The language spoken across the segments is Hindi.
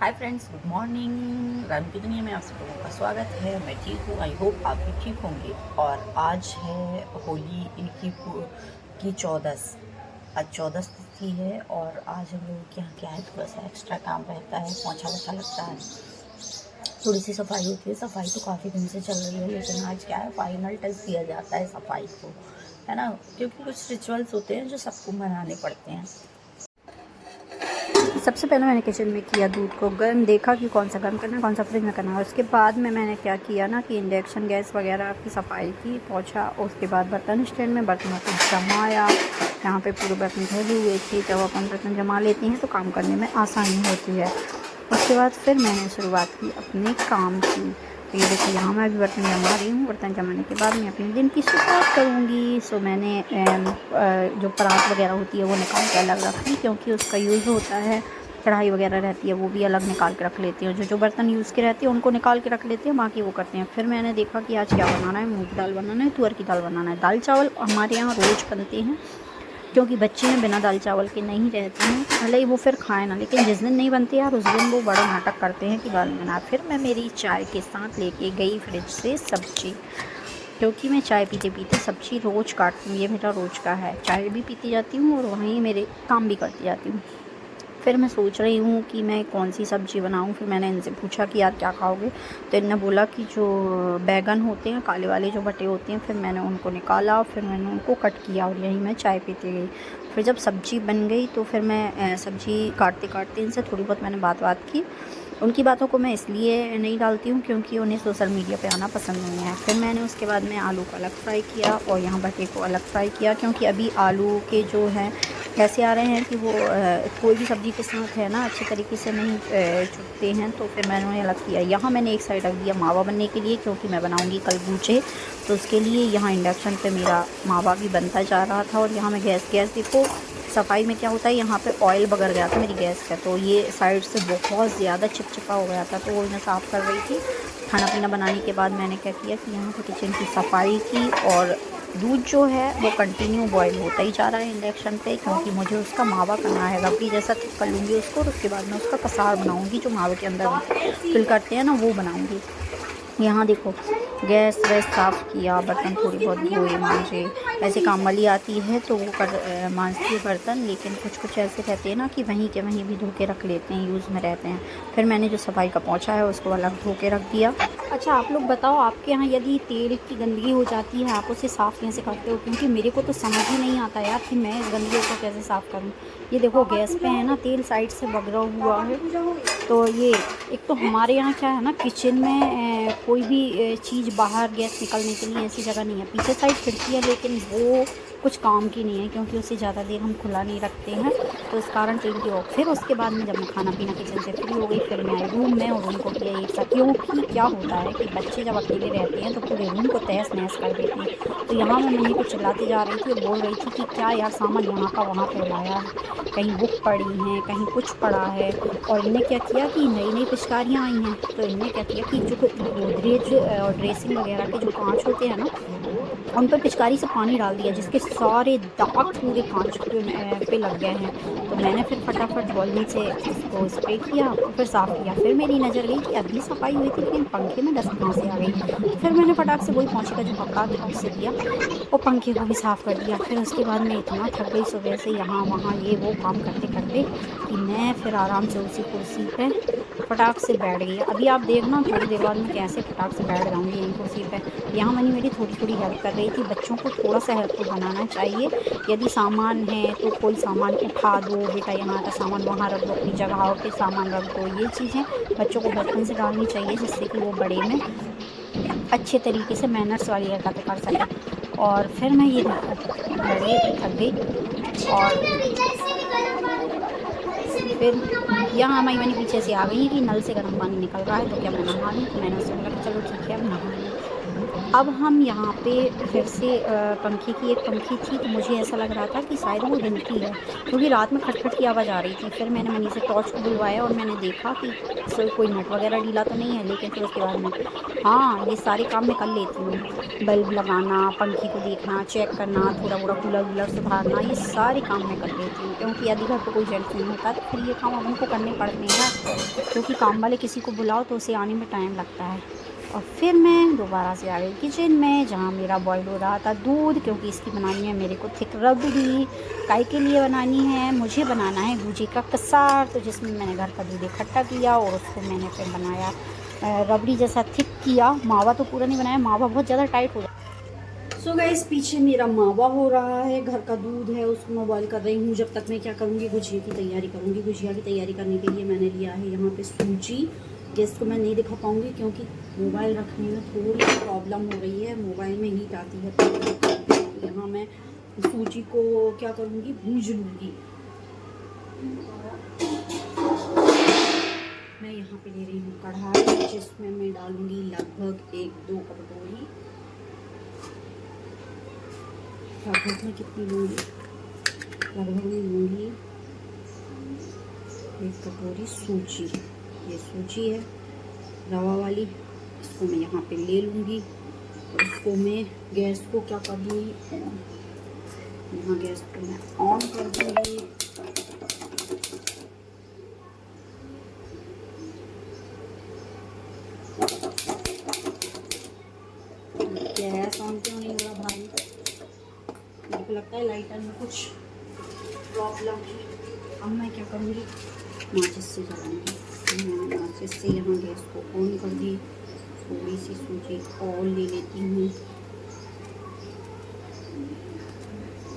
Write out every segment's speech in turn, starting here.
Hi friends, good morning. Run की दुनिया में आप सब लोगों का स्वागत है। मैं ठीक हूँ, आई होप आप भी ठीक होंगे। और आज है होली की 14। आज 14 तिथि है और आज हम लोगों के यहाँ क्या है, थोड़ा सा एक्स्ट्रा काम रहता है, पोंछा वोछा लगता है, थोड़ी सी सफाई होती है। सफाई तो काफ़ी दिन से चल रही है, लेकिन आज क्या है, फाइनल टच दिया जाता है सफाई को, है ना। क्योंकि कुछ रिचुअल्स होते हैं जो सबको मनाने पड़ते हैं। सबसे पहले मैंने किचन में किया दूध को गर्म, देखा कि कौन सा गर्म करना है, कौन सा फ्रिज में करना है। उसके बाद में मैंने क्या किया ना कि इंडक्शन गैस वगैरह की सफाई की, पोंछा। उसके बाद बर्तन स्टैंड में बर्तनों को जमाया। यहाँ पे पूरे बर्तन धोए हुए थे। जब अपन बर्तन जमा लेते हैं तो काम करने में आसानी होती है। उसके बाद फिर मैंने शुरुआत की अपने काम की। तो ये देखिए, यहाँ मैं अभी बर्तन जमा रही हूँ। बर्तन जमाने के बाद मैं अपने दिन की शुरुआत करूँगी। सो मैंने जो परात वगैरह होती है वो निकाल के अलग रखी, क्योंकि उसका यूज़ होता है। कढ़ाई वगैरह रहती है वो भी अलग निकाल के रख लेती हूँ। जो जो बर्तन यूज़ के रहते हैं उनको निकाल के रख लेते हैं, बाकी वो करते हैं। फिर मैंने देखा कि आज क्या बनाना है। मूंग की दाल बनाना है, तुअर की दाल बनाना है। दाल चावल हमारे यहाँ रोज़ बनते हैं, क्योंकि बच्चे हैं बिना दाल चावल के नहीं रहते हैं। भले ही वो फिर खाएं ना, लेकिन जिस दिन नहीं बनते यार, उस दिन वो बड़ा नाटक करते हैं कि दाल बना। फिर मैं मेरी चाय के साथ लेके गई फ्रिज से सब्ज़ी, क्योंकि मैं चाय पीते पीते सब्ज़ी रोज़ काटती हूँ। ये मेरा रोज़ का है, चाय भी पीती जाती हूँ और वहीं मेरे काम भी करती जाती हूँ। फिर मैं सोच रही हूँ कि मैं कौन सी सब्ज़ी बनाऊँ। फिर मैंने इनसे पूछा कि यार क्या खाओगे, तो इन्होंने बोला कि जो बैगन होते हैं काले वाले जो बटे होते हैं। फिर मैंने उनको निकाला, फिर मैंने उनको कट किया और यहीं मैं चाय पीती गई। फिर जब सब्ज़ी बन गई तो फिर मैं सब्ज़ी काटते काटते इनसे थोड़ी बहुत मैंने बात की। उनकी बातों को मैं इसलिए नहीं डालती हूँ क्योंकि उन्हें सोशल मीडिया पे आना पसंद नहीं है। फिर मैंने उसके बाद में आलू को अलग फ्राई किया और यहाँ भटे को अलग फ्राई किया, क्योंकि अभी आलू के जो हैं ऐसे आ रहे हैं कि वो कोई भी सब्ज़ी के साथ है ना अच्छे तरीके से नहीं चुभते हैं। तो फिर मैंने उन्हें अलग किया। यहाँ मैंने एक साइड रख दिया मावा बनने के लिए, क्योंकि मैं बनाऊँगी कल गूचे। तो उसके लिए यहाँ इंडक्शन पे मेरा मावा भी बनता जा रहा था। और यहाँ मैं गैस देखो, सफाई में क्या होता है, यहाँ पे ऑयल बगर गया था मेरी गैस का, तो ये साइड से बहुत ज़्यादा चिपचिपा हो गया था। तो वो मैं साफ़ कर रही थी। खाना पीना बनाने के बाद मैंने क्या किया कि यहाँ पे किचन की सफाई की। और दूध जो है वो कंटिन्यू बॉईल होता ही जा रहा है इंडक्शन पे, क्योंकि मुझे उसका मावा करना है। रबड़ी जैसा थिक कर लूँगी उसको और उसके बाद मैं उसका कसार बनाऊँगी, जो मावे के अंदर फिल करते हैं ना, वो बनाऊँगी। यहाँ देखो, गैस वैस साफ़ किया, बर्तन थोड़ी बहुत धोए मांजे। ऐसे काम वाली आती है तो वो मांजती है बर्तन, लेकिन कुछ ऐसे रहते हैं ना कि वहीं के वहीं भी धो के रख लेते हैं, यूज़ में रहते हैं। फिर मैंने जो सफाई का पोंछा है उसको अलग धो के रख दिया। अच्छा, आप लोग बताओ, आपके यहाँ यदि तेल की गंदगी हो जाती है, आप उसे साफ़ कैसे करते हो? क्योंकि मेरे को तो समझ ही नहीं आता यार कि मैं इस गंदगी को कैसे साफ़ करूँ। ये देखो, गैस पे है ना, तेल साइड से बगरा हुआ है। तो ये एक तो हमारे यहाँ क्या है ना, किचन में कोई भी चीज़ बाहर गैस निकलने के लिए ऐसी जगह नहीं है। पीछे साइड खिड़की है, लेकिन वो कुछ काम की नहीं है, क्योंकि उसे ज़्यादा देर हम खुला नहीं रखते हैं, तो इस कारण तेल की हो। फिर उसके बाद में जब मैं खाना पीना किचन से फ्री हो गई, फिर मैं आई रूम में और रूम को किया एक साथ। क्योंकि क्या होता है कि बच्चे जब अकेले रहते हैं तो पूरे रूम को तहस नहस कर देते हैं। तो यहाँ मैं मम्मी को चिल्लाते जा रही थी और बोल रही थी कि क्या यार, सामान यहाँ का वहाँ फैलाया है, कहीं बुक पड़ी हैं, कहीं कुछ पड़ा है। और इनने क्या किया कि नई नई पिचकारियाँ आई हैं, तो इनने क्या किया कि जो गोदरेज और ड्रेसिंग वगैरह के जो कांच होते हैं ना, उन पर पिचकारी से पानी डाल दिया, जिसके सारे दाग पूरे कांच पे लग गए हैं। तो मैंने फिर फटाफट वॉल्यूम से उसको स्प्रे किया और फिर साफ़ किया। फिर मेरी नज़र गई कि अभी सफाई हुई थी, लेकिन पंखे में डस्ट कहाँ से आ गई। तो फिर मैंने फटाक से वही पोंछे का जो कपड़ा था उससे किया और पंखे को भी साफ़ कर दिया। फिर उसके बाद मैं इतना थक गई सुबह से यहाँ वहाँ ये वो काम करते करते, कि मैं फिर आराम से उसी कुर्सी पे फटाक से बैठ गई। अभी आप देखना थोड़ी देर बाद मैं कैसे फटाक से बैठ जाऊँगी यहीं कुर्सी पे। यहाँ मनी मेरी थोड़ी थोड़ी हेल्प कर रही थी। बच्चों को थोड़ा सा हेल्पफुल बनाना चाहिए। यदि सामान है तो कोई सामान उठा दो, बेटा यहाँ का सामान वहाँ रख दो, अपनी जगहों पे सामान रख दो। ये चीज़ें बच्चों को बचपन से डालनी चाहिए, जिससे कि वो बड़े में अच्छे तरीके से मैनर्स वाली हरकतें कर सकें। और फिर मैं ये देखो, बड़े थक गई। और फिर यहाँ हमारी मैंने पीछे से आ गई कि नल से गर्म पानी निकल रहा है, तो क्या मैं नहा लूँ। तो मैंने उससे बोला कि चलो ठीक है, अब नहा लूँ। अब हम यहाँ पे फिर से पंखे की एक पंखी थी, तो मुझे ऐसा लग रहा था कि शायद वो हिलती है, क्योंकि रात में खटखट की आवाज़ आ रही थी। फिर मैंने मनी से टॉर्च को बुलवाया और मैंने देखा कि कोई नट वगैरह ढीला तो नहीं है, लेकिन फिर उसके बाद में हाँ, ये सारे काम मैं कर लेती हूँ। बल्ब लगाना, पंखी को देखना, चेक करना, थोड़ा मोड़ा कूलर वूलर सुधारना, ये सारे काम मैं कर लेती हूँ, क्योंकि यदि घर पे कोई जेंट्स नहीं होता तो फिर ये काम अपन को करने पड़ते हैं ना, क्योंकि काम वाले किसी को बुलाओ तो उसे आने में टाइम लगता है। और फिर मैं दोबारा से आ गई किचन में, जहाँ मेरा बॉयल हो रहा था दूध, क्योंकि इसकी बनानी है मेरे को थिक रबड़ी। काय के लिए बनानी है? मुझे बनाना है भुजी का कसार, तो जिसमें मैंने घर का दूध इकट्ठा किया और उसको मैंने फिर बनाया रबड़ी जैसा थिक किया। मावा तो पूरा नहीं बनाया, मावा बहुत ज़्यादा टाइट हो जाता। सो गाइस, पीछे मेरा मावा हो रहा है, घर का दूध है उसको मैं बॉयल कर रही हूँ। जब तक मैं क्या करूँगी, गुजिया की तैयारी करूँगी। गुजिया की तैयारी करने के लिए मैंने लिया है यहाँ पे सूजी। गैस को मैं नहीं दिखा पाऊँगी क्योंकि मोबाइल रखने में थोड़ी प्रॉब्लम हो रही है, मोबाइल में हीट आती है। तो यहाँ मैं सूजी को क्या करूँगी, भूंज लूँगी। मैं यहाँ पे ले रही हूँ कढ़ाई, जिसमें मैं डालूँगी लगभग 1-2 कटोरी। लगभग में कितनी लूँगी, लगभग में लूँगी 1 कटोरी सूजी। ये सूजी है रवा वाली, इसको मैं यहाँ पे ले लूँगी और इसको मैं गैस को क्या कर दूँगी, यहाँ गैस को मैं ऑन कर दूँगी। गैस ऑन क्यों नहीं हो रहा भाई? मेरे को लगता है लाइटर में कुछ प्रॉब्लम है। अब मैं क्या करूँगी, माचिस से जलाऊँगी। मैंने माचिस से यहाँ गैस को ऑन कर दी। थोड़ी सी सूजी और ले लेती हूँ,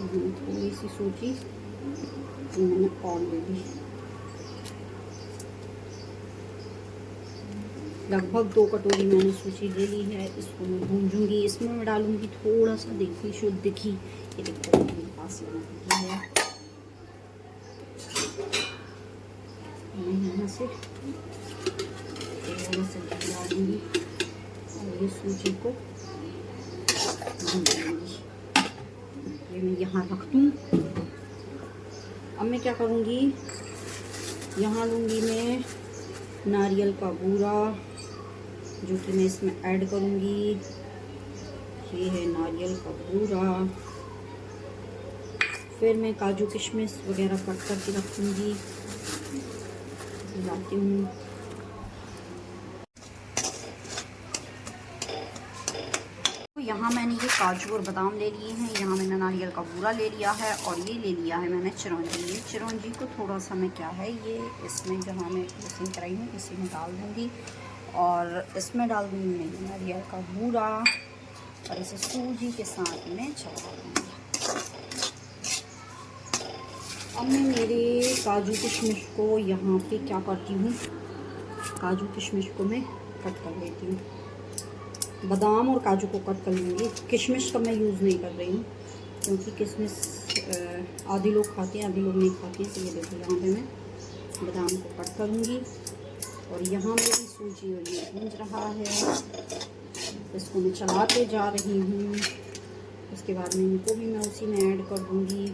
थोड़ी सी सूजी मैंने और ले ली। लगभग 2 कटोरी मैंने सूजी ले ली है। इसको मैं भूंजूंगी। इसमें मैं डालूंगी थोड़ा सा देखी शुद्ध घी। ये देखो मेरे पास घी है, मैं यहाँ से थोड़ा सा घी डालूंगी और ये सूजी को भूंजूंगी। ये मैं यहाँ रख दूँ। अब मैं क्या करूँगी, यहाँ लूँगी मैं नारियल का बूरा, जो कि मैं इसमें ऐड करूँगी। ये है नारियल का बूरा। फिर मैं काजू किशमिश वगैरह कट करके रखूँगी, डालती हूँ। तो यहाँ मैंने ये काजू और बादाम ले लिए हैं, यहाँ मैंने नारियल का बूरा ले लिया है और ये ले लिया है मैंने चिरौंजी। ये चिरौंजी को थोड़ा सा मैं क्या है, ये इसमें जहाँ मैं इसी कढ़ाई में इसी में डाल दूँगी और इसमें डाल दूँगी मैं नारियल का बूरा और इसे सूजी के साथ में चला दूँगी। अब मैं मेरे काजू किशमिश को यहाँ पे क्या करती हूँ, काजू किशमिश को मैं कट कर लेती हूँ। बादाम और काजू को कट कर लूँगी। किशमिश का मैं यूज़ नहीं कर रही हूँ क्योंकि किशमिश आधे लोग खाते हैं, आधे लोग नहीं खाते हैं। तो ये देखो यहाँ पे मैं बादाम को कट करूँगी और यहाँ मेरी सूजी और ये भूंज रहा है। इसको मैं चलाते जा रही हूँ। उसके बाद में इनको भी मैं उसी में ऐड कर दूँगी।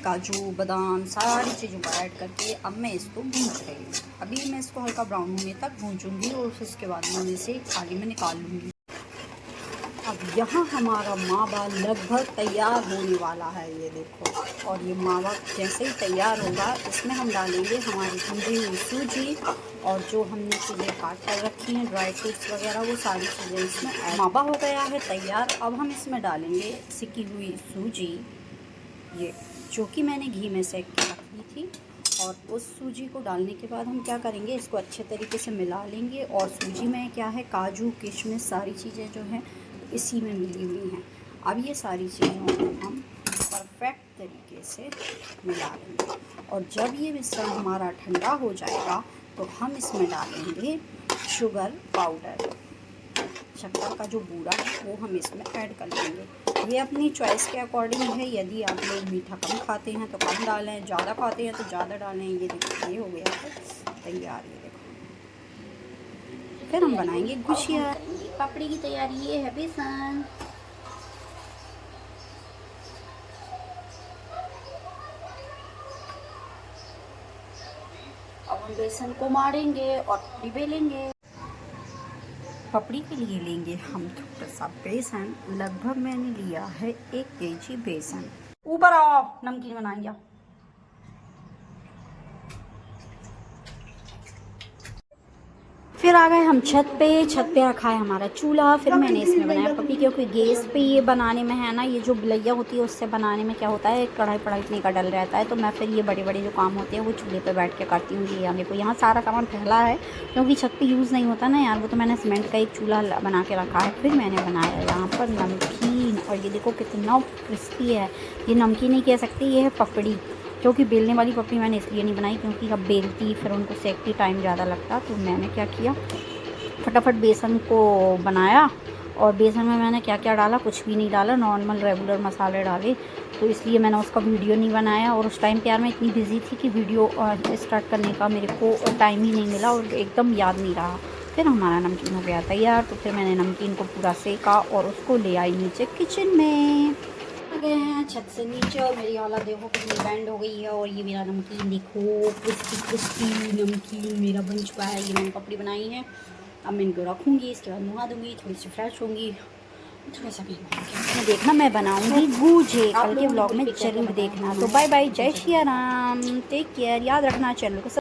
काजू बादाम सारी चीज़ों को ऐड करके अब मैं इसको भूंज रही हूँ। अभी मैं इसको हल्का ब्राउन होने तक भूंजूंगी और फिर उसके बाद मैं इसे थाली में निकाल लूँगी। अब यहाँ हमारा मावा लगभग तैयार होने वाला है, ये देखो। और ये मावा जैसे ही तैयार होगा इसमें हम डालेंगे हमारी भुनी हुई सूजी और जो हमने चीज़ें काट कर रखी हैं, ड्राई फ्रूट्स वगैरह, वो सारी चीज़ें इसमें ऐड। मावा हो गया है तैयार। अब हम इसमें डालेंगे सिकी हुई सूजी, ये जो कि मैंने घी में सेक के रख ली थी। और उस सूजी को डालने के बाद हम क्या करेंगे, इसको अच्छे तरीके से मिला लेंगे। और सूजी में क्या है, काजू किशमिश सारी चीज़ें जो हैं इसी में मिली हुई हैं। अब ये सारी चीज़ों को हम परफेक्ट तरीके से मिला लेंगे और जब ये मिश्रण हमारा ठंडा हो जाएगा तो हम इसमें डालेंगे शुगर पाउडर। शक्कर का जो बूरा है वो हम इसमें ऐड कर लेंगे। ये अपनी चॉइस के अकॉर्डिंग है। यदि आप लोग मीठा कम खाते हैं तो कम डालें, ज़्यादा खाते हैं तो ज़्यादा डालें। ये देखिए ये हो गया है। तैयार है देखो। फिर हम बनाएंगे गुजिया। पापड़ी की तैयारी ये है बेसन। अब हम बेसन को मारेंगे और पूरी बेलेंगे। पपड़ी के लिए लेंगे हम थोड़ा सा बेसन। लगभग मैंने लिया है 1 kg बेसन। ऊपर आओ, नमकीन बनाएंगे। फिर आ गए हम छत पे रखा है हमारा चूल्हा। फिर मैंने इसमें बनाया पपड़ी, क्योंकि गैस पे ये बनाने में है ना, ये जो बिलैया होती है उससे बनाने में क्या होता है, कढ़ाई पढ़ाई इतनी का डल रहता है। तो मैं फिर ये बड़े बड़े जो काम होते हैं वो चूल्हे पे बैठ के करती हूँ। ये देखो यहाँ सारा सामान फैला है, क्योंकि छत पे यूज़ नहीं होता ना यार, वो तो मैंने सीमेंट का एक चूल्हा बना के रखा है। फिर मैंने बनाया यहाँ पर नमकीन, और ये देखो कितना क्रिस्पी है। ये नमकीन नहीं कह सकती, ये है पपड़ी। क्योंकि बेलने वाली पपड़ी मैंने इसलिए नहीं बनाई, क्योंकि अब बेलती फिर उनको सेकती टाइम ज़्यादा लगता। तो मैंने क्या किया, फटाफट बेसन को बनाया। और बेसन में मैंने क्या क्या डाला, कुछ भी नहीं डाला, नॉर्मल रेगुलर मसाले डाले। तो इसलिए मैंने उसका वीडियो नहीं बनाया। और उस टाइम पे यार मैं इतनी बिज़ी थी कि वीडियो स्टार्ट करने का मेरे को टाइम ही नहीं मिला और एकदम याद नहीं रहा। फिर हमारा नमकीन हो गया तैयार। तो फिर मैंने नमकीन को पूरा सेका और उसको ले आई नीचे किचन में। गए हैं छत से नीचे, और मेरी हालत देखो कितनी बैंड हो गई है। और ये मेरा नमकीन देखो, क्रिस्पी क्रिस्पी नमकीन मेरा बन चुका है। ये मैंने पपड़ी बनाई है, अब मैं इनको रखूँगी, इसके बाद मुँह दूँगी, थोड़ी सी फ्रेश होंगी, थोड़ा सा मैं देखना मैं बनाऊँगी गुझे। कल के व्लॉग में जरूर देखना। तो बाय बाय, जय श्री राम, टेक केयर, याद रखना चैनल को